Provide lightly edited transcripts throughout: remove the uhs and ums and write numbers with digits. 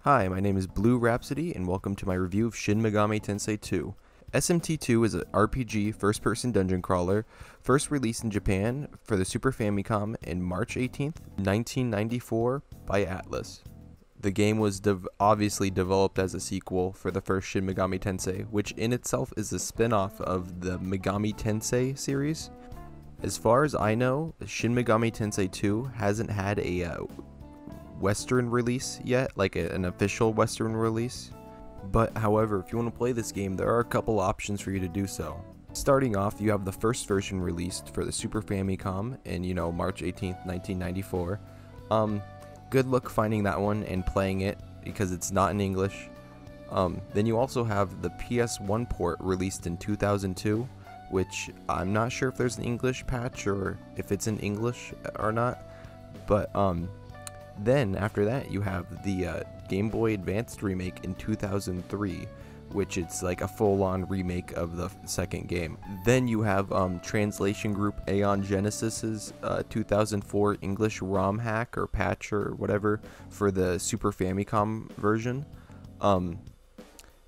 Hi, my name is Bloo Rhapsody, and welcome to my review of Shin Megami Tensei 2. SMT2 is an RPG first-person dungeon crawler, first released in Japan for the Super Famicom in March 18th, 1994 by Atlus. The game was obviously developed as a sequel for the first Shin Megami Tensei, which in itself is a spin-off of the Megami Tensei series. As far as I know, Shin Megami Tensei 2 hasn't had a Western release yet, like an official Western release. But however, if you want to play this game, there are a couple options for you to do so. Starting off, you have the first version released for the Super Famicom in, March 18th, 1994. Good luck finding that one and playing it because it's not in English. Then you also have the PS1 port released in 2002, which I'm not sure if there's an English patch or if it's in English or not. But then after that, you have the Game Boy Advanced remake in 2003, which it's like a full-on remake of the second game. Then you have translation group Aeon Genesis's 2004 English ROM hack or patch or whatever for the Super Famicom version.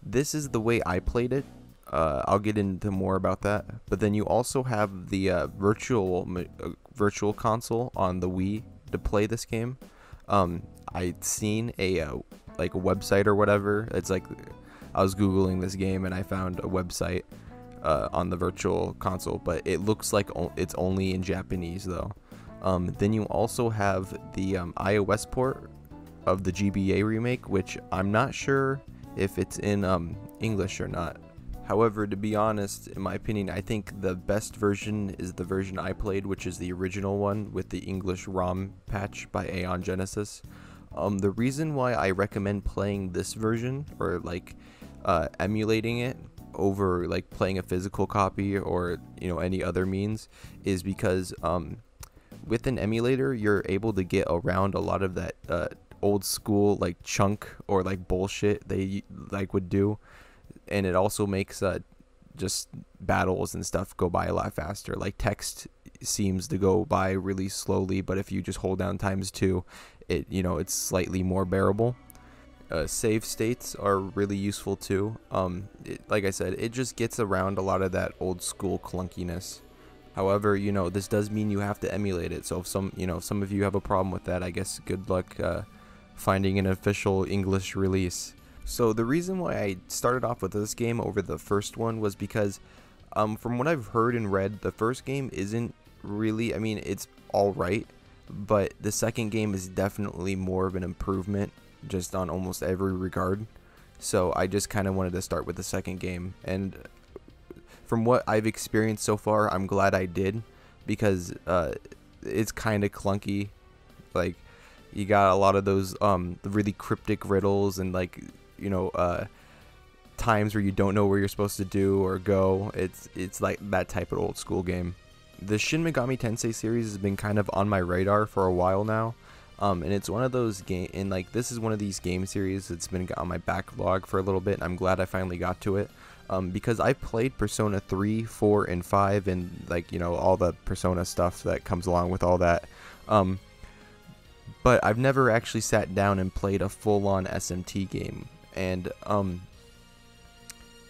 This is the way I played it. I'll get into more about that. But then you also have the virtual console on the Wii to play this game. I'd seen a website or whatever. It's like I was googling this game and I found a website on the virtual console, but it looks like it's only in Japanese though. Then you also have the iOS port of the GBA remake, which I'm not sure if it's in English or not. However, to be honest, in my opinion, I think the best version is the version I played, which is the original one with the English ROM patch by Aeon Genesis. The reason why I recommend playing this version or emulating it over playing a physical copy or any other means is because with an emulator you're able to get around a lot of that old school chunk or bullshit they would do. And it also makes just battles and stuff go by a lot faster. Text seems to go by really slowly, but if you just hold down ×2, it's slightly more bearable. Save states are really useful too. Like I said, it just gets around a lot of that old school clunkiness. However, this does mean you have to emulate it. So if some of you have a problem with that, I guess good luck finding an official English release. So the reason why I started off with this game over the first one was because from what I've heard and read, the first game isn't really, it's alright, but the second game is definitely more of an improvement just on almost every regard. So I just kind of wanted to start with the second game, and from what I've experienced so far, I'm glad I did, because it's kind of clunky. You got a lot of those the really cryptic riddles and times where you don't know where you're supposed to do or go. It's like that type of old school game. The Shin Megami Tensei series has been kind of on my radar for a while now, and it's one of those this is one of these game series that's been on my backlog for a little bit, and I'm glad I finally got to it, because I played Persona 3, 4, and 5, and all the Persona stuff that comes along with all that, but I've never actually sat down and played a full-on SMT game. And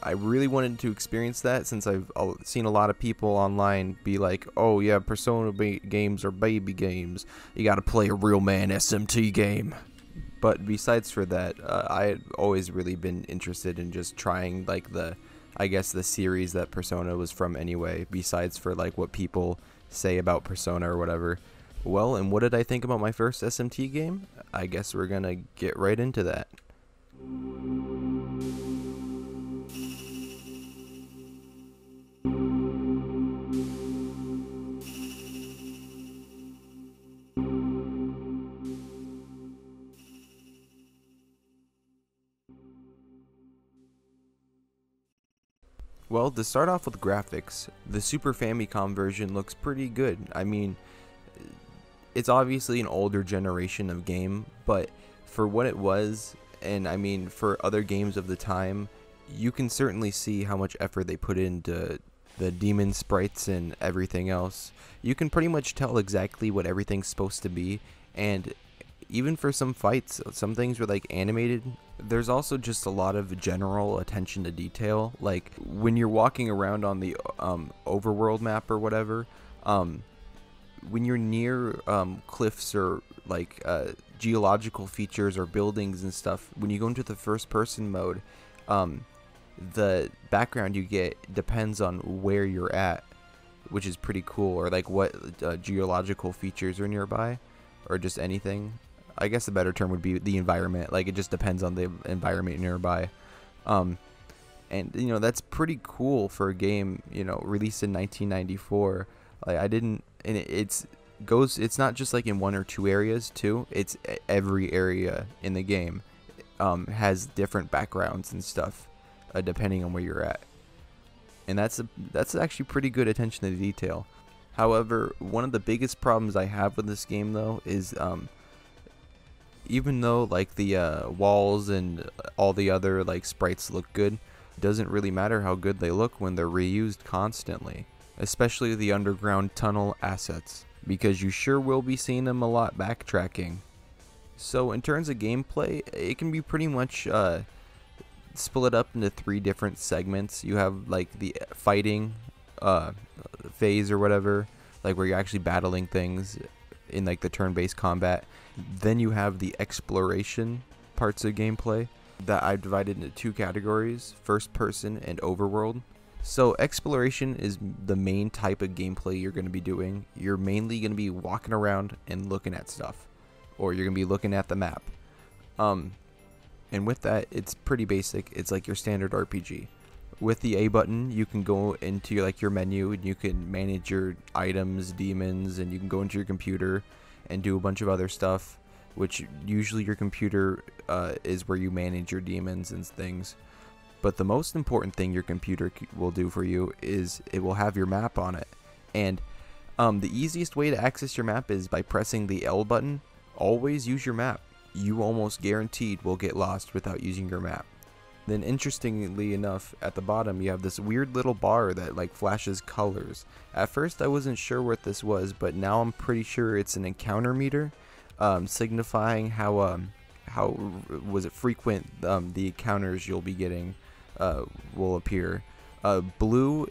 I really wanted to experience that, since I've seen a lot of people online be like, oh yeah, Persona games are baby games, you gotta play a real man SMT game. But besides for that, I had always really been interested in just trying the series that Persona was from anyway, besides for what people say about Persona or whatever. Well, and what did I think about my first SMT game? I guess we're gonna get right into that. Well, to start off with graphics, the Super Famicom version looks pretty good. It's obviously an older generation of game, but for what it was, and for other games of the time, you can certainly see how much effort they put into the demon sprites and everything else. You can pretty much tell exactly what everything's supposed to be, and even for some fights, some things were like animated. There's also just a lot of general attention to detail, like when you're walking around on the overworld map or whatever, when you're near cliffs or like geological features or buildings and stuff, when you go into the first person mode, the background you get depends on where you're at, which is pretty cool, or like what geological features are nearby, or just anything. I guess the better term would be the environment. Like, it just depends on the environment nearby. And you know, that's pretty cool for a game, you know, released in 1994. Like, I didn't, and it's not just like in one or two areas too. It's every area in the game has different backgrounds and stuff, depending on where you're at. And that's actually pretty good attention to detail. However, one of the biggest problems I have with this game though is even though like the walls and all the other like sprites look good, it doesn't really matter how good they look when they're reused constantly, especially the underground tunnel assets, because you sure will be seeing them a lot backtracking. So in terms of gameplay, it can be pretty much split up into 3 different segments. You have like the fighting phase or whatever, like where you're actually battling things in like the turn-based combat. Then you have the exploration parts of gameplay that I've divided into 2 categories: first person and overworld. So exploration is the main type of gameplay you're going to be doing. You're mainly going to be walking around and looking at stuff, or you're going to be looking at the map. And with that, it's pretty basic. It's like your standard RPG. With the A button, you can go into like your menu and you can manage your items, demons, and you can go into your computer and do a bunch of other stuff, which usually your computer is where you manage your demons and things. But the most important thing your computer will do for you is it will have your map on it. And the easiest way to access your map is by pressing the L button. Always use your map. You almost guaranteed will get lost without using your map. Then interestingly enough, at the bottom you have this weird little bar that like flashes colors. At first I wasn't sure what this was, but now I'm pretty sure it's an encounter meter, signifying how frequent the encounters you'll be getting will appear. Blue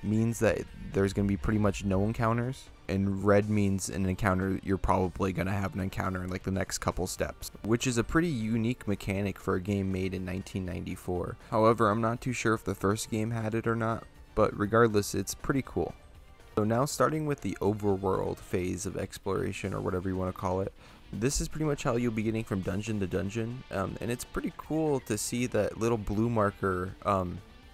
means that there's going to be pretty much no encounters, and red means an encounter. You're probably going to have an encounter in like the next couple steps, which is a pretty unique mechanic for a game made in 1994. However, I'm not too sure if the first game had it or not, but regardless, it's pretty cool. So now starting with the overworld phase of exploration, or whatever you want to call it, this is pretty much how you'll be getting from dungeon to dungeon, and it's pretty cool to see that little blue marker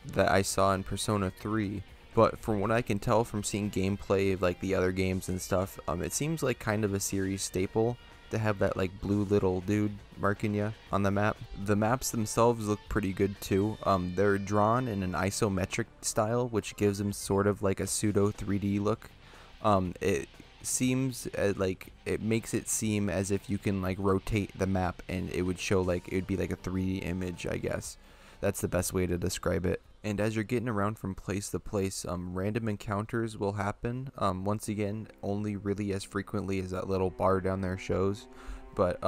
that I saw in Persona 3. But from what I can tell from seeing gameplay of like the other games and stuff, it seems like kind of a series staple to have that like blue little dude marking you on the map. The maps themselves look pretty good too. They're drawn in an isometric style, which gives them sort of like a pseudo 3D look. It seems like it makes it seem as if you can like rotate the map and it would show like it would be like a 3D image, I guess. That's the best way to describe it. And as you're getting around from place to place, random encounters will happen. Once again, only really as frequently as that little bar down there shows. But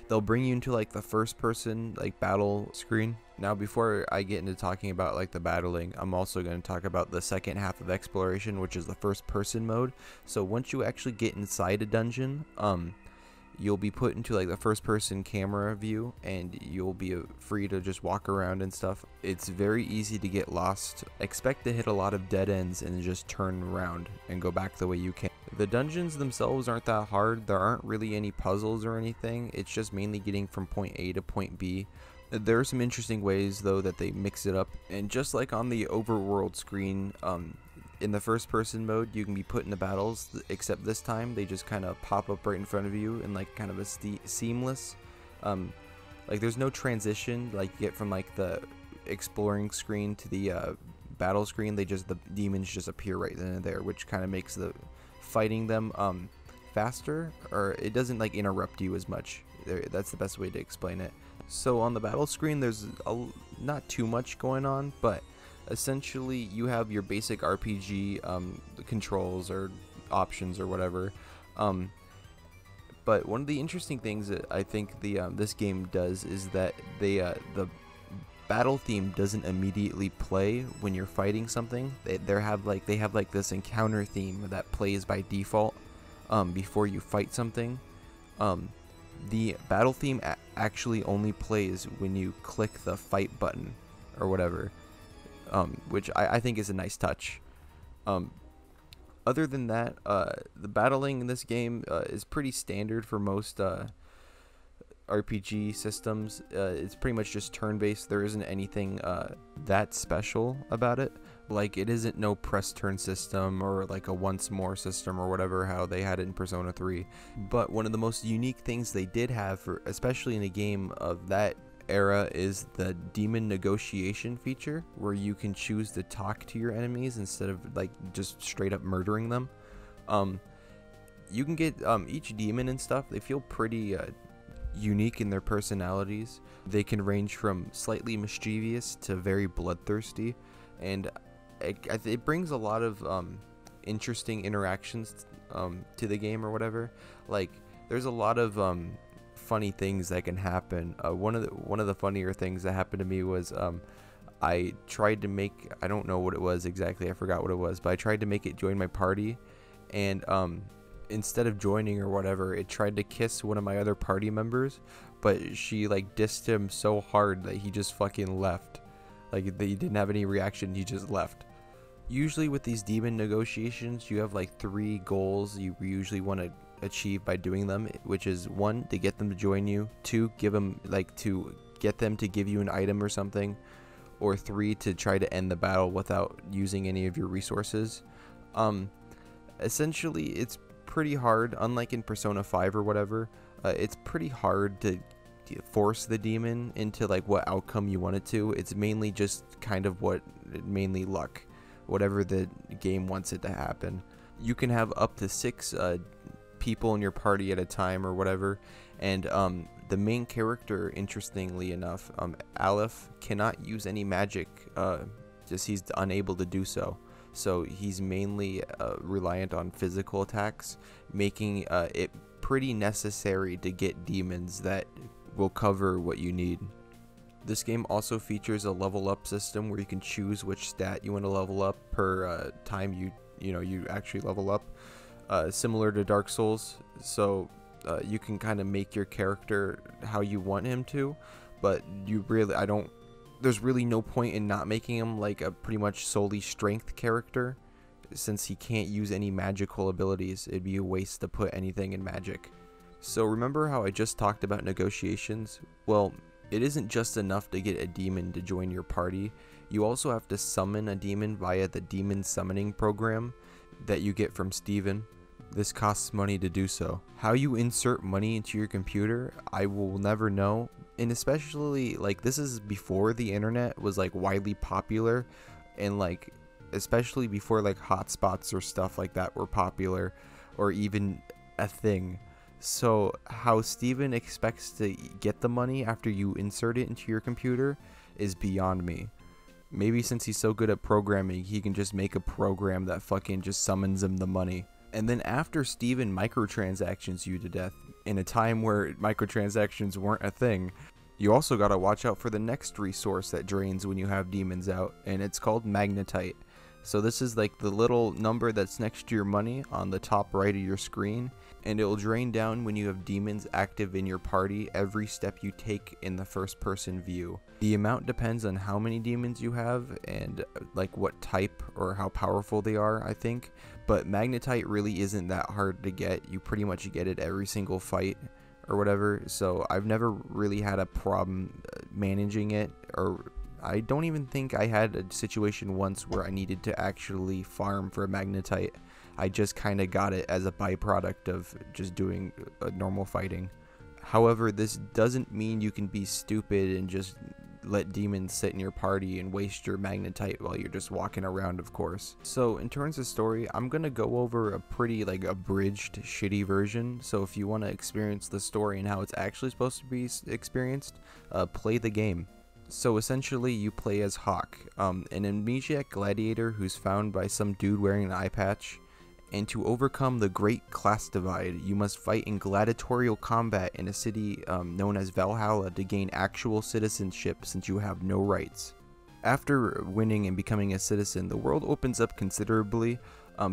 they'll bring you into like the first person like battle screen. Now before I get into talking about like the battling, I'm also going to talk about the second half of exploration, which is the first person mode. So once you actually get inside a dungeon, you'll be put into like the first person camera view, and you'll be free to just walk around and stuff. It's very easy to get lost. Expect to hit a lot of dead ends and just turn around and go back the way you can. The dungeons themselves aren't that hard. There aren't really any puzzles or anything. It's just mainly getting from point A to point B. There are some interesting ways though that they mix it up, and just like on the overworld screen, in the first person mode you can be put into battles, except this time they just kind of pop up right in front of you in like kind of a seamless, like there's no transition like you get from like the exploring screen to the battle screen. The demons just appear right then and there, which kind of makes the fighting them faster, or it doesn't like interrupt you as much. That's the best way to explain it. So on the battle screen there's not too much going on, but essentially you have your basic RPG controls or options or whatever. But one of the interesting things that I think this game does is that the battle theme doesn't immediately play when you're fighting something. They have like this encounter theme that plays by default before you fight something. The battle theme actually only plays when you click the fight button or whatever, which I think is a nice touch. Other than that, the battling in this game is pretty standard for most RPG systems. It's pretty much just turn-based. There isn't anything that special about it. Like, it isn't no press turn system or like a once more system or whatever, how they had it in Persona 3. But one of the most unique things they did have, especially in a game of that era, is the demon negotiation feature, where you can choose to talk to your enemies instead of like just straight up murdering them. You can get each demon and stuff, they feel pretty unique in their personalities. They can range from slightly mischievous to very bloodthirsty, and it brings a lot of interesting interactions to the game or whatever. Like, there's a lot of funny things that can happen. One of the funnier things that happened to me was I tried to make, I don't know what it was exactly, I forgot what it was, but I tried to make it join my party, and instead of joining or whatever, it tried to kiss one of my other party members, but she like dissed him so hard that he just fucking left. Like, he didn't have any reaction, he just left. Usually with these demon negotiations, you have like 3 goals you usually want to achieve by doing them, which is 1, to get them to join you, 2, to get them to give you an item or something, or 3, to try to end the battle without using any of your resources. Essentially, it's pretty hard, unlike in Persona 5 or whatever. It's pretty hard to force the demon into like what outcome you want it to. It's mainly just kind of mainly luck, whatever the game wants it to happen. You can have up to 6 people in your party at a time or whatever, and the main character, interestingly enough, Aleph, cannot use any magic, just he's unable to do so. So he's mainly reliant on physical attacks, making it pretty necessary to get demons that will cover what you need. This game also features a level up system where you can choose which stat you want to level up per time you actually level up, similar to Dark Souls. So you can kind of make your character how you want him to, but there's really no point in not making him like a pretty much solely strength character, since he can't use any magical abilities. It'd be a waste to put anything in magic. So remember how I just talked about negotiations? Well, it isn't just enough to get a demon to join your party. You also have to summon a demon via the demon summoning program that you get from Steven. This costs money to do so. How you insert money into your computer, I will never know. And especially, like, this is before the internet was like widely popular, and like especially before like hotspots or stuff like that were popular or even a thing. So how Steven expects to get the money after you insert it into your computer is beyond me. Maybe since he's so good at programming, he can just make a program that fucking just summons him the money. And then after Steven microtransactions you to death, in a time where microtransactions weren't a thing, you also gotta watch out for the next resource that drains when you have demons out, and it's called magnetite. So this is like the little number that's next to your money on the top right of your screen, and it will drain down when you have demons active in your party every step you take in the first person view. The amount depends on how many demons you have and like what type or how powerful they are, I think. But magnetite really isn't that hard to get. You pretty much get it every single fight or whatever, so I've never really had a problem managing it, or I don't even think I had a situation once where I needed to actually farm for magnetite. I just kind of got it as a byproduct of just doing normal fighting. However, this doesn't mean you can be stupid and just let demons sit in your party and waste your magnetite while you're just walking around, of course. So in terms of story, I'm gonna go over a pretty like abridged shitty version, so if you want to experience the story and how it's actually supposed to be experienced, play the game. So essentially you play as Hawk, an amnesiac gladiator who's found by some dude wearing an eye patch, And to overcome the great class divide, you must fight in gladiatorial combat in a city known as Valhalla to gain actual citizenship since you have no rights. After winning and becoming a citizen, the world opens up considerably.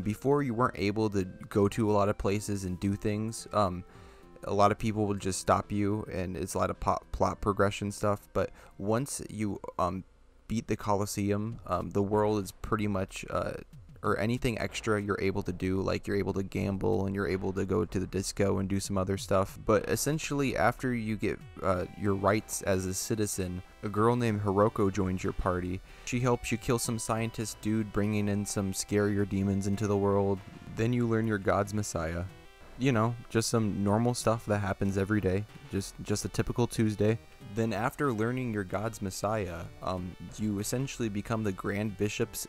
Before, you weren't able to go to a lot of places and do things. A lot of people will just stop you, and it's a lot of plot progression stuff. But once you beat the Colosseum, the world is pretty much or anything extra you're able to do, like you're able to gamble and you're able to go to the disco and do some other stuff. But essentially, after you get your rights as a citizen, a girl named Hiroko joins your party. She helps you kill some scientist dude, bringing in some scarier demons into the world. Then you learn your god's messiah. You know, just some normal stuff that happens every day, just a typical Tuesday. Then after learning your god's messiah, you essentially become the Grand Bishop's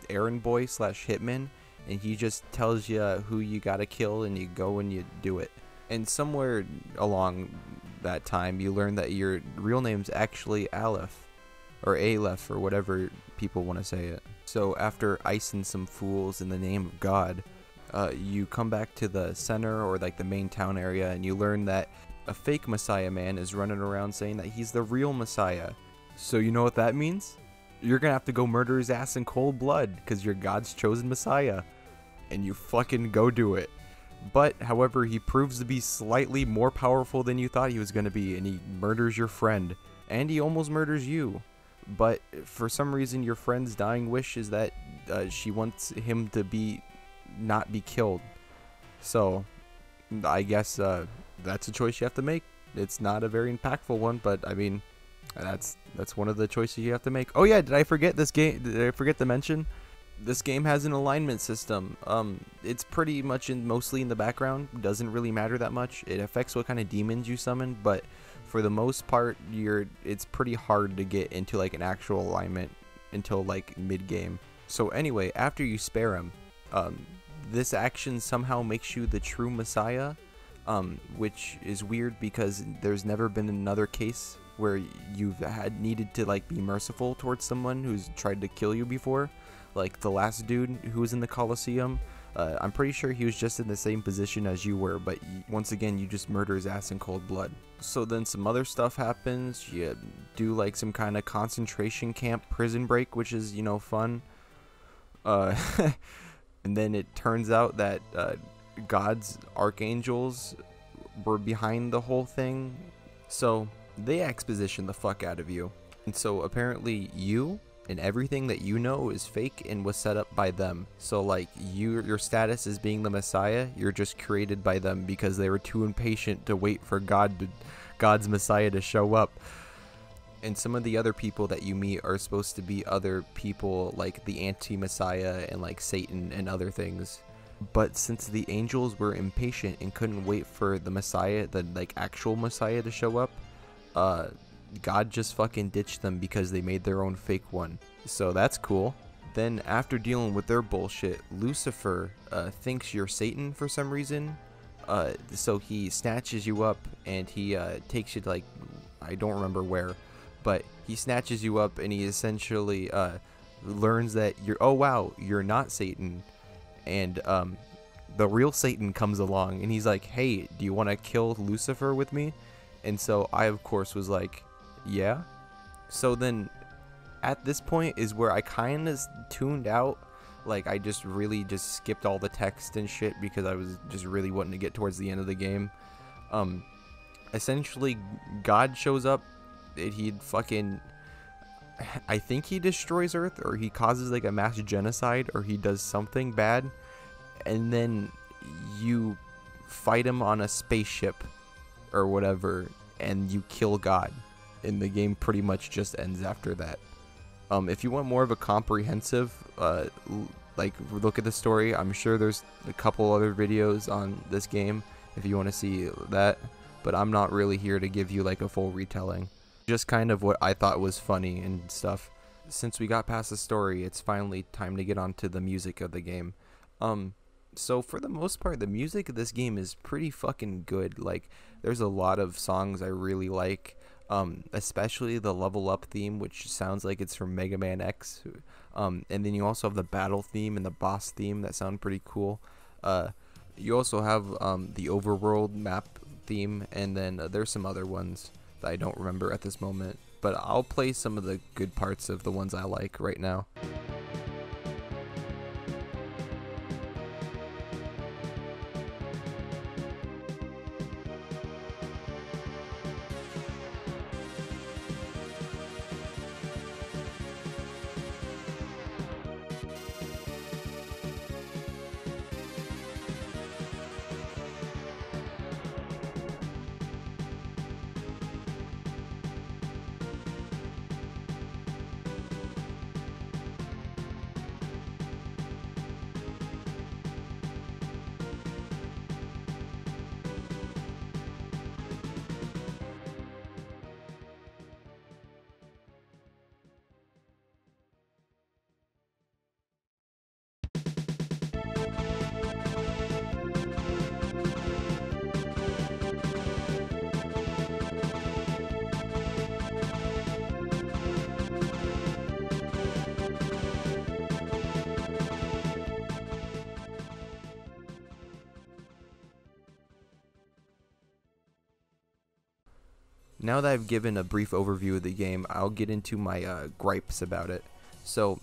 errand boy / hitman, and he just tells you who you gotta kill, and you go and you do it. And somewhere along that time, you learn that your real name's actually Aleph, or Aleph, or whatever people want to say it. So after icing some fools in the name of God, you come back to the center, or like the main town area, and you learn that a fake Messiah man is running around saying that he's the real Messiah. So you know what that means? You're gonna have to go murder his ass in cold blood, because you're God's chosen Messiah. And you fucking go do it. But, however, he proves to be slightly more powerful than you thought he was gonna be, and he murders your friend. And he almost murders you. But, for some reason, your friend's dying wish is that she wants him to not be killed. So, I guess that's a choice you have to make. It's not a very impactful one, but I mean, that's one of the choices you have to make. Oh yeah, did I forget this game? Did I forget to mention? This game has an alignment system. It's pretty much mostly in the background. Doesn't really matter that much. It affects what kind of demons you summon, but for the most part, it's pretty hard to get into like an actual alignment until like mid game. So anyway, after you spare him, this action somehow makes you the true Messiah, which is weird because there's never been another case where you've needed to like be merciful towards someone who's tried to kill you before, like the last dude who was in the Colosseum. I'm pretty sure he was just in the same position as you were, but once again, you just murder his ass in cold blood. So then some other stuff happens. You do like some kind of concentration camp prison break, which is, you know, fun. And then it turns out that God's archangels were behind the whole thing. So they exposition the fuck out of you. And so apparently you and everything that you know is fake and was set up by them. So like your status as being the Messiah, you're just created by them because they were too impatient to wait for God's Messiah to show up. And some of the other people that you meet are supposed to be other people like the anti-Messiah and like Satan and other things. But since the angels were impatient and couldn't wait for the Messiah, the like actual Messiah to show up, God just fucking ditched them because they made their own fake one. So that's cool. Then after dealing with their bullshit, Lucifer thinks you're Satan for some reason. So he snatches you up and he takes you to like, I don't remember where, but he snatches you up and he essentially learns that oh wow, you're not Satan. And the real Satan comes along and he's like, hey, do you want to kill Lucifer with me? And so I of course was like, yeah. So then at this point is where I kind of tuned out. Like I just really just skipped all the text and shit because I was just really wanting to get towards the end of the game. Essentially God shows up and he'd fucking, I think he destroys Earth, or he causes like a mass genocide, or he does something bad, and then you fight him on a spaceship or whatever and you kill God, and the game pretty much just ends after that. If you want more of a comprehensive like look at the story, I'm sure there's a couple other videos on this game if you want to see that, but I'm not really here to give you like a full retelling. Just kind of what I thought was funny and stuff. Since we got past the story, it's finally time to get on to the music of the game. So for the most part, the music of this game is pretty fucking good. Like, there's a lot of songs I really like, especially the level up theme, which sounds like it's from Mega Man X. And then you also have the battle theme and the boss theme that sound pretty cool. Uh, you also have the Overworld map theme, and then there's some other ones that I don't remember at this moment. But I'll play some of the good parts of the ones I like right now. Now that I've given a brief overview of the game, I'll get into my gripes about it. So,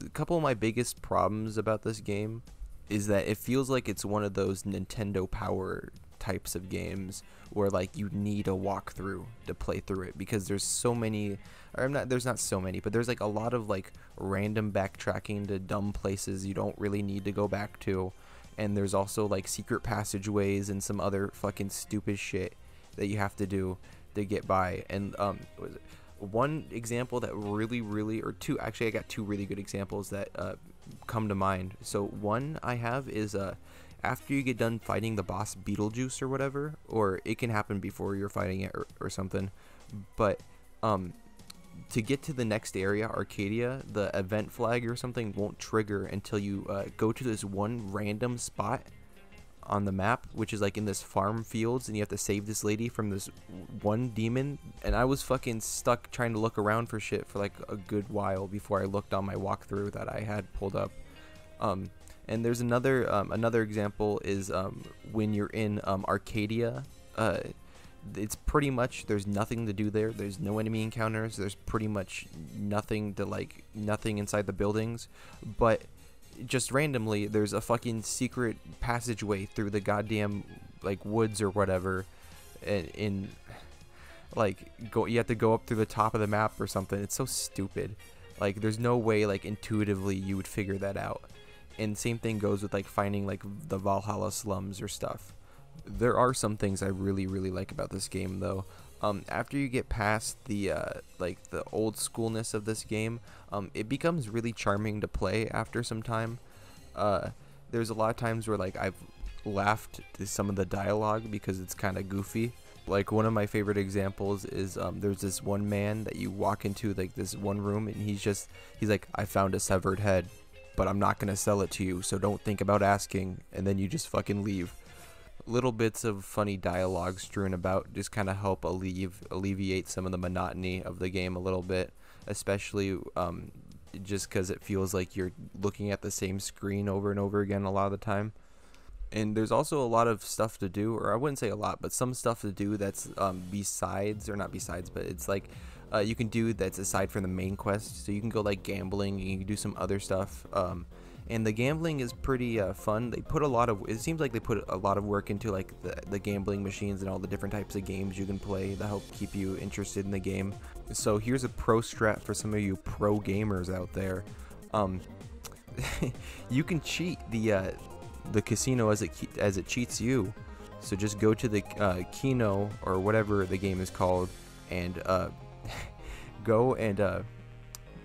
a couple of my biggest problems about this game is that it feels like it's one of those Nintendo Power types of games where like you need a walkthrough to play through it, because there's so many, or there's not so many, but there's like a lot of like random backtracking to dumb places you don't really need to go back to, and there's also like secret passageways and some other fucking stupid shit that you have to do to get by. And was it one example that really, or two, actually I got two really good examples that come to mind. So one I have is after you get done fighting the boss Beetlejuice or whatever, or it can happen before you're fighting it or something, but to get to the next area, Arcadia, the event flag or something won't trigger until you go to this one random spot on the map, which is like in this farm fields, and you have to save this lady from this one demon. And I was fucking stuck trying to look around for shit for like a good while before I looked on my walkthrough that I had pulled up. And there's another example is when you're in Arcadia, it's pretty much, there's nothing to do there. There's no enemy encounters. There's pretty much nothing inside the buildings, but just randomly there's a fucking secret passageway through the goddamn like woods or whatever, and you have to go up through the top of the map or something. It's so stupid. Like there's no way like intuitively you would figure that out. And same thing goes with like finding like the Valhalla slums or stuff. There are some things I really like about this game though. After you get past the like the old schoolness of this game, it becomes really charming to play after some time. There's a lot of times where like I've laughed to some of the dialogue because it's kind of goofy. Like one of my favorite examples is there's this one man that you walk into like this one room, and he's like, I found a severed head, but I'm not gonna sell it to you, so don't think about asking, and then you just fucking leave. Little bits of funny dialogue strewn about just kind of help alleviate some of the monotony of the game a little bit, especially just because it feels like you're looking at the same screen over and over again a lot of the time. And there's also a lot of stuff to do, or I wouldn't say a lot, but some stuff to do that's besides, or not besides, but it's like you can do that's aside from the main quest. So you can go like gambling, and you can do some other stuff. And the gambling is pretty fun. They put it seems like they put a lot of work into like the gambling machines and all the different types of games you can play that help keep you interested in the game. So here's a pro strat for some of you pro gamers out there. You can cheat the casino as it cheats you. So just go to the Keno or whatever the game is called, and go and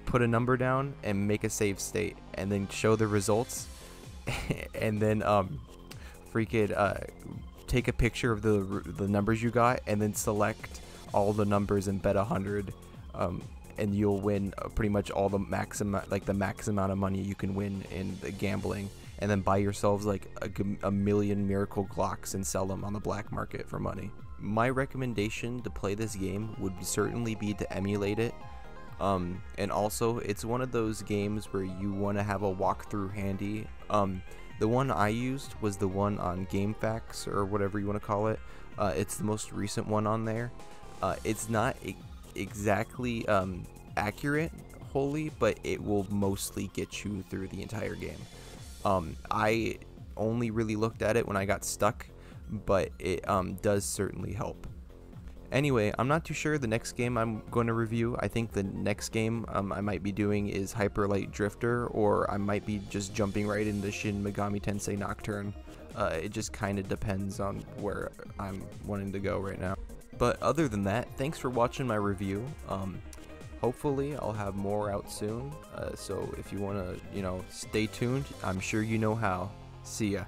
put a number down and make a save state, and then show the results, and then take a picture of the numbers you got, and then select all the numbers and bet 100, and you'll win pretty much all the max amount of money you can win in the gambling, and then buy yourselves like a million miracle Glocks and sell them on the black market for money. My recommendation to play this game would certainly be to emulate it. And also, it's one of those games where you want to have a walkthrough handy. The one I used was the one on GameFAQs, or whatever you want to call it. It's the most recent one on there. It's not exactly accurate wholly, but it will mostly get you through the entire game. I only really looked at it when I got stuck, but it does certainly help. Anyway, I'm not too sure the next game I'm going to review. I think the next game I might be doing is Hyper Light Drifter, or I might be just jumping right into Shin Megami Tensei Nocturne. It just kind of depends on where I'm wanting to go right now. But other than that, thanks for watching my review. Hopefully I'll have more out soon, so if you want to, stay tuned, I'm sure you know how. See ya.